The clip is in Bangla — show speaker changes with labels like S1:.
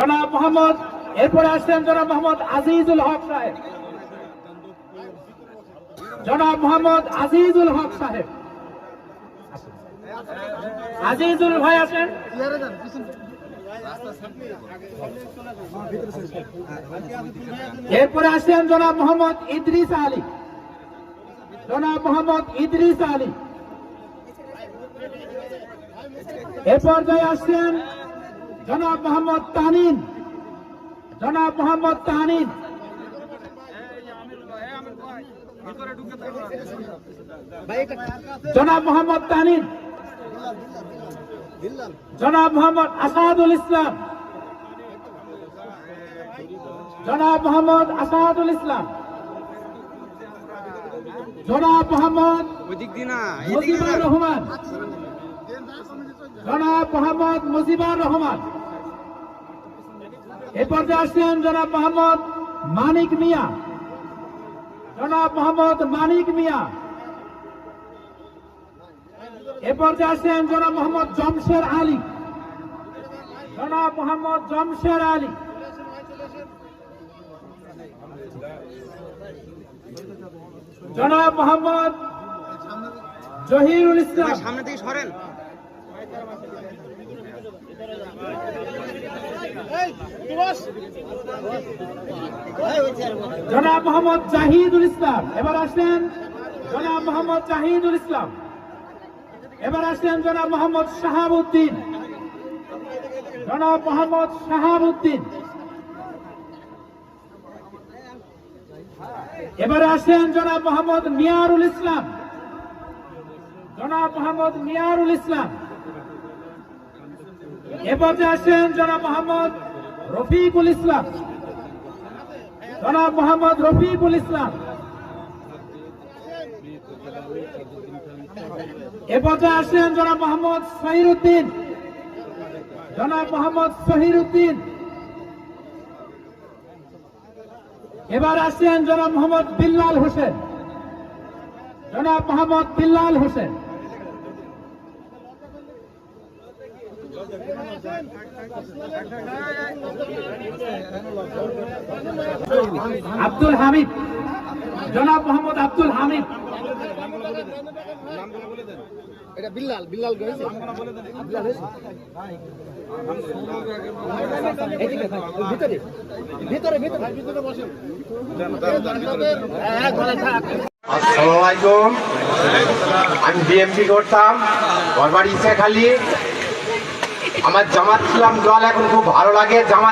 S1: জনাব মোহাম্মদ, এরপরে আসছেন জনাব মোহাম্মদ আজিজুল হক সাহেব। জনাব মোহাম্মদ আজিজুল হক সাহেব, আজিজুল ভাই আসেন। এরপরে আসছেন জনাব মোহাম্মদ ইদ্রিস আলী। জনাব মোহাম্মদ ইদ্রিস আলী। এ পর্যায়ে আসছেন জনাব মোহাম্মদ তানিন। জনাব মোহাম্মদ তানিন। জনাব মোহাম্মদ তানিন। জনাব মোহাম্মদ আসাদুল ইসলাম। জনাব মোহাম্মদ আসাদুল ইসলাম। জনাব মোহাম্মদ মুজিবুর রহমান। জনাব মোহাম্মদ মুজিবুর রহমান। এ পর্যায়ে আসছেন জনাব মোহাম্মদ মানিক মিয়া। জনাব মোহাম্মদ মানিক মিয়া। এ পর্যায়ে আসছেন জনাব মোহাম্মদ জমশের আলী। জনাব মোহাম্মদ জমশের আলী। জনাব মোহাম্মদ জহিরুল ইসলাম।
S2: সামনে থেকে সরেন।
S1: জনাব মোহাম্মদ জাহিদুল ইসলাম। এবার আসছেন জনাব মোহাম্মদ জাহিদুল ইসলাম। এবার আসছেন জনাব মোহাম্মদ শাহাবুদ্দিন। জনাব মোহাম্মদ শাহাবুদ্দিন। এবারে আসছেন জনাব মোহাম্মদ মিয়ারুল ইসলাম। জনাব মোহাম্মদ মিয়ারুল ইসলাম। এবার আসছেন জনাব মোহাম্মদ রফিকুল ইসলাম। জনাব মোহাম্মদ রফিকুল ইসলাম। এবার আসছেন জনাব মোহাম্মদ সহিরুদ্দিন। জনাব মোহাম্মদ সহিরুদ্দিন। এবার আসছেন জনাব মোহাম্মদ বিল্লাল হোসেন। জনাব মোহাম্মদ বিল্লাল হোসেন। আব্দুল হামিদ। জনাব মোহাম্মদ আব্দুল হামিদ।
S2: এটা বিল্লাল বিল্লাল গেছে ভিতরে ভিতরে ভিতরে ভিতরে বসেন।
S3: আসসালামু আলাইকুম। আমি বিএমপি করতাম, ঘরবাড়ি ইচ্ছাখালী। আমার জামাত ইসলাম দল এখন খুব ভালো লাগে। জামাত